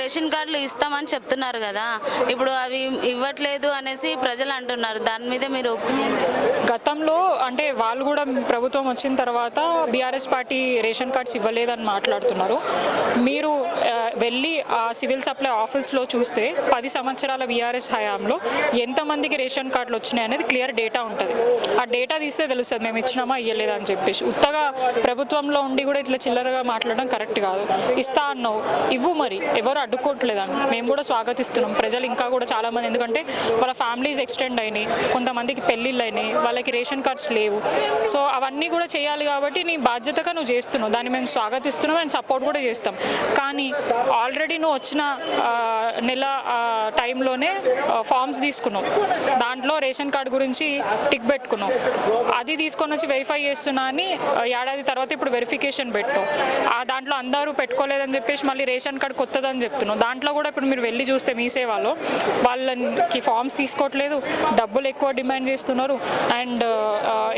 Ration కార్డులు ఇస్తామని చెప్తున్నారు కదా, ఇప్పుడు అవి ఇవ్వట్లేదు అనేసి ప్రజలు అంటున్నారు. దాని మీద మీరు ఒపీనియన్? గతంలో అంటే వాళ్ళు కూడా ప్రభుత్వం వచ్చిన తర్వాత బీఆర్ఎస్ పార్టీ రేషన్ కార్డ్స్ ఇవ్వలేదని మాట్లాడుతున్నారు. మీరు వెళ్ళి ఆ సివిల్ సప్లై ఆఫీస్లో చూస్తే 10 సంవత్సరాల బీఆర్ఎస్ హయాంలో ఎంతమందికి రేషన్ కార్డులు వచ్చినాయి అనేది క్లియర్ డేటా ఉంటుంది. ఆ డేటా తీస్తే తెలుస్తుంది మేము ఇచ్చినామా ఇవ్వలేదా అని చెప్పేసి. ఉత్తగా ప్రభుత్వంలో ఉండి కూడా ఇట్లా చిల్లరగా మాట్లాడడం కరెక్ట్ కాదు. ఇస్తా అన్నావు, ఇవ్వు, మరి ఎవరు అడ్డుకోవట్లేదని మేము కూడా స్వాగతిస్తున్నాం. ప్రజలు ఇంకా కూడా చాలామంది, ఎందుకంటే వాళ్ళ ఫ్యామిలీస్ ఎక్స్టెండ్ అయినాయి, కొంతమందికి పెళ్ళిళ్ళు అయినాయి, వాళ్ళకి రేషన్ కార్డ్స్ లేవు. సో అవన్నీ కూడా చేయాలి కాబట్టి నీ బాధ్యతగా నువ్వు చేస్తున్నావు, దాన్ని మేము స్వాగతిస్తున్నాం అండ్ సపోర్ట్ కూడా చేస్తాం. కానీ ఆల్రెడీ నువ్వు వచ్చిన నెల టైంలోనే ఫామ్స్ తీసుకున్నావు, దాంట్లో రేషన్ కార్డు గురించి టిక్ పెట్టుకున్నావు. అది తీసుకొని వచ్చి వెరిఫై చేస్తున్నా అని ఏడాది తర్వాత ఇప్పుడు వెరిఫికేషన్ పెట్టావు. దాంట్లో అందరూ పెట్టుకోలేదని చెప్పేసి మళ్ళీ రేషన్ కార్డు కొత్తదని చెప్తున్నావు. దాంట్లో కూడా ఇప్పుడు మీరు వెళ్ళి చూస్తే మీ సేవలో వాళ్ళకి ఫామ్స్ తీసుకోవట్లేదు, డబ్బులు ఎక్కువ డిమాండ్ చేస్తున్నారు. అండ్